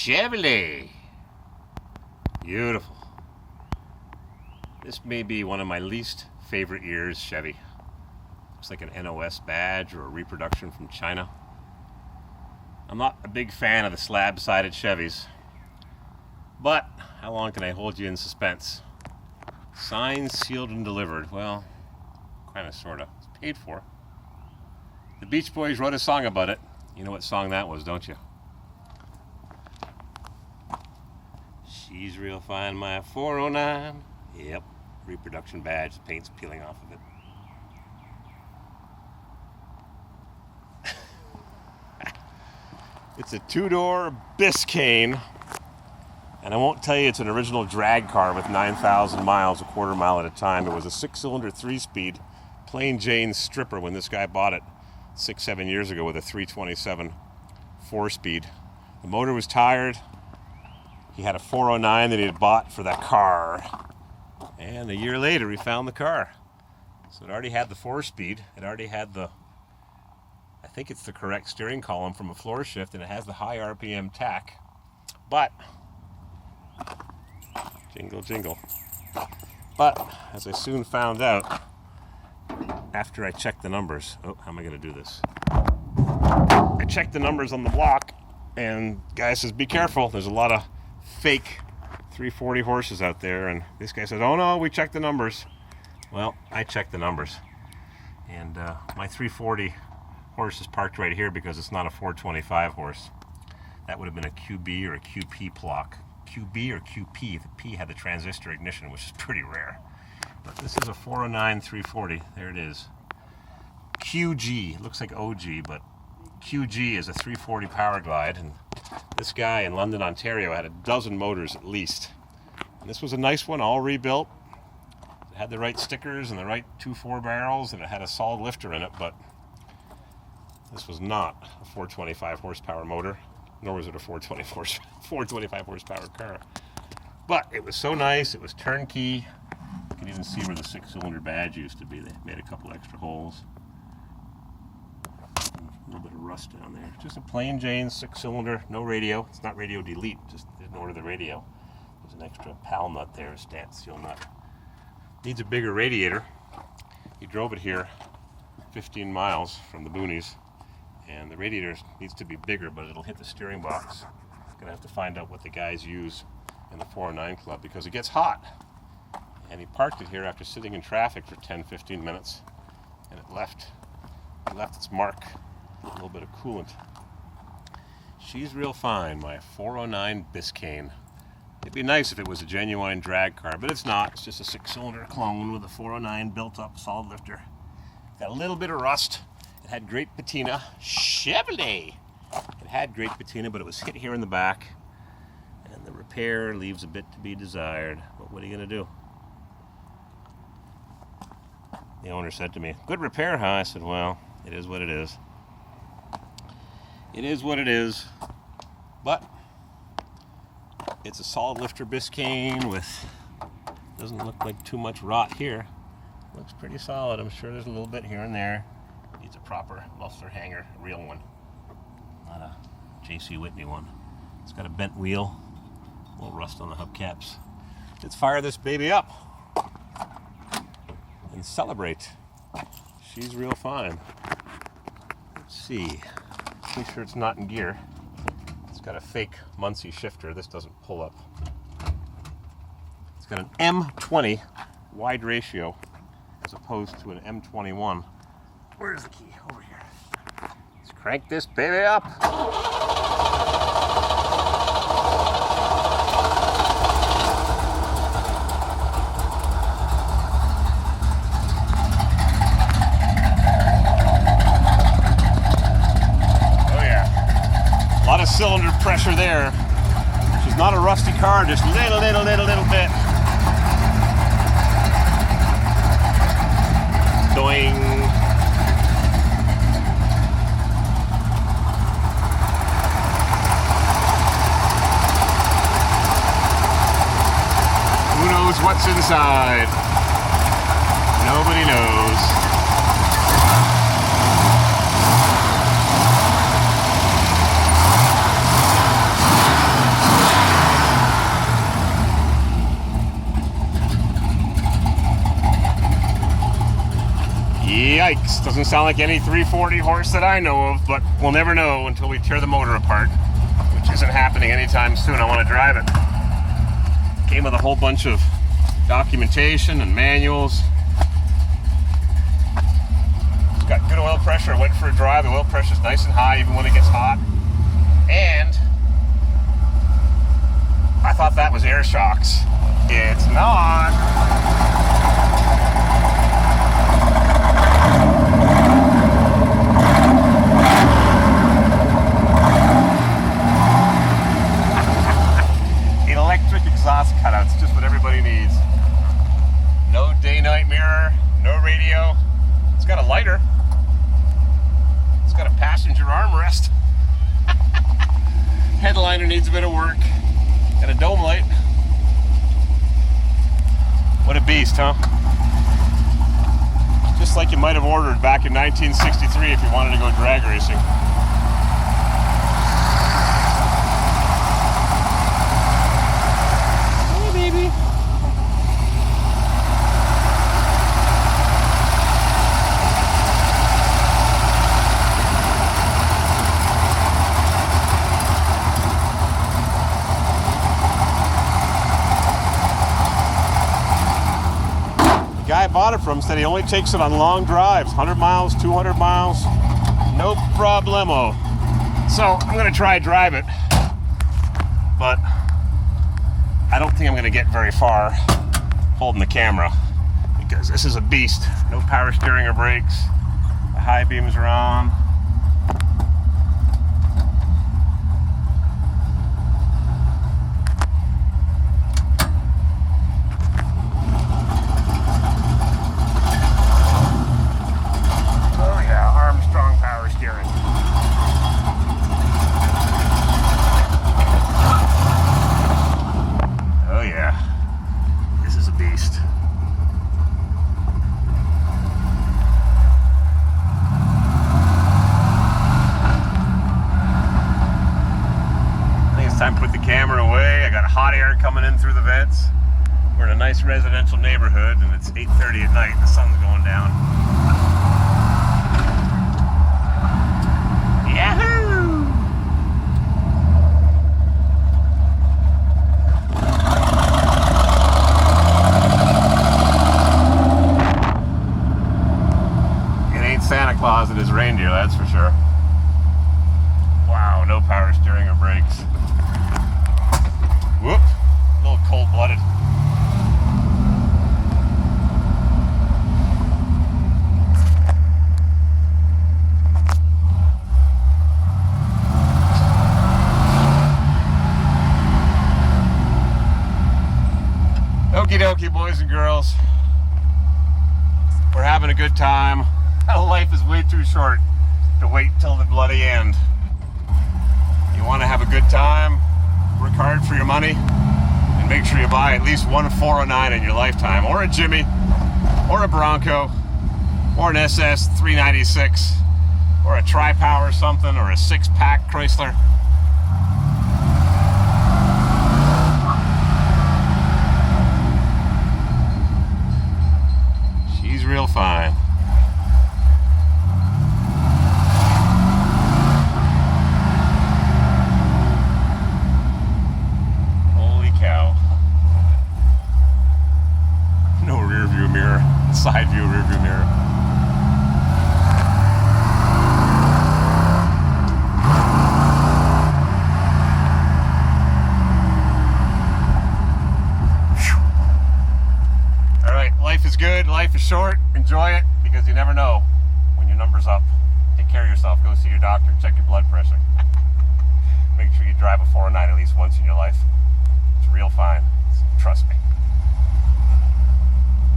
Chevrolet. Beautiful. This may be one of my least favorite years Chevy. Looks like an NOS badge or a reproduction from China. I'm not a big fan of the slab-sided Chevys, but how long can I hold you in suspense? Signed, sealed, and delivered. Well, kind of, sort of. It's paid for. The Beach Boys wrote a song about it. You know what song that was, don't you? She's real fine, my 409. Yep, reproduction badge, paint's peeling off of it. It's a two-door Biscayne, and I won't tell you it's an original drag car with 9,000 miles, a quarter mile at a time. It was a six-cylinder, three-speed, plain Jane stripper when this guy bought it 6-7 years ago with a 327 four-speed. The motor was tired. He had a 409 that he had bought for that car, and a year later he found the car. So it already had the four-speed. It already had the, I think it's the correct steering column from a floor shift, and it has the high RPM tack. But, jingle jingle. But, as I soon found out, after I checked the numbers, oh, how am I going to do this? I checked the numbers on the block, and guy says, be careful, there's a lot of fake 340 horses out there. And this guy says, oh no, we checked the numbers. Well, I checked the numbers, and my 340 horse is parked right here because it's not a 425 horse. That would have been a QB or a QP block. QB or QP. The P had the transistor ignition, which is pretty rare. But this is a 409 340. There it is. QG. It looks like OG, but QG is a 340 Power Glide, and this guy in London, Ontario had a dozen motors at least. And this was a nice one, all rebuilt. It had the right stickers and the right 2.4 barrels, and it had a solid lifter in it, but this was not a 425 horsepower motor, nor was it a 425 horsepower car. But it was so nice, it was turnkey. You can even see where the six-cylinder badge used to be. They made a couple extra holes. A little bit of rust down there. Just a plain Jane six-cylinder, no radio. It's not radio delete, just didn't order the radio. There's an extra PAL nut there, a stat seal nut. Needs a bigger radiator. He drove it here 15 miles from the boonies, and the radiator needs to be bigger, but it'll hit the steering box. Gonna have to find out what the guys use in the 409 Club, because it gets hot. And he parked it here after sitting in traffic for 10-15 minutes, and it left its mark. A little bit of coolant. She's real fine, my 409 Biscayne. It'd be nice if it was a genuine drag car, but it's not. It's just a six-cylinder clone with a 409 built up solid lifter. Got a little bit of rust. It had great patina. Chevrolet! It had great patina, but it was hit here in the back, and the repair leaves a bit to be desired. But what are you going to do? The owner said to me, good repair, huh? I said, well, it is what it is. It is what it is. But it's a solid lifter Biscayne with, doesn't look like too much rot here. Looks pretty solid. I'm sure there's a little bit here and there. Needs a proper muffler hanger, a real one. Not a J.C. Whitney one. It's got a bent wheel, a little rust on the hubcaps. Let's fire this baby up and celebrate. She's real fine. Let's see. Make sure it's not in gear. It's got a fake Muncie shifter. This doesn't pull up. It's got an M20 wide ratio as opposed to an M21. Where's the key? Over here. Let's crank this baby up. Cylinder pressure there. She's not a rusty car, just little bit. Doing. Who knows what's inside? Nobody knows. Yikes, doesn't sound like any 340 horse that I know of, but we'll never know until we tear the motor apart, which isn't happening anytime soon. I want to drive it. Came with a whole bunch of documentation and manuals. It's got good oil pressure. I went for a drive. The oil pressure's nice and high even when it gets hot. And I thought that was air shocks. It's not. Electric exhaust cutouts, just what everybody needs. No day-night mirror, no radio. It's got a lighter. It's got a passenger armrest. Headliner needs a bit of work. Got a dome light. What a beast, huh? Just like you might have ordered back in 1963 if you wanted to go drag racing. Hey, baby. The guy I bought it from said he only takes it on long drives, 100 miles, 200 miles, no problemo. So I'm gonna try drive it, but I don't think I'm gonna get very far holding the camera because this is a beast. No power steering or brakes. The high beams are on. Time to put the camera away. I got hot air coming in through the vents. We're in a nice residential neighborhood and it's 8:30 at night. The sun's going down. Yahoo! It ain't Santa Claus, it is reindeer, that's for sure. Wow, no power steering or brakes. Whoop, a little cold-blooded. Okie dokie, boys and girls. We're having a good time. Life is way too short to wait till the bloody end. You want to have a good time? Work hard for your money and make sure you buy at least one 409 in your lifetime, or a Jimmy, or a Bronco, or an SS 396, or a Tri-Power or something, or a 6-pack Chrysler. She's real fine. Side view, rear view mirror. All right, life is good, life is short. Enjoy it because you never know when your number's up. Take care of yourself. Go see your doctor. Check your blood pressure. Make sure you drive a 409 at least once in your life. It's real fine. Trust me.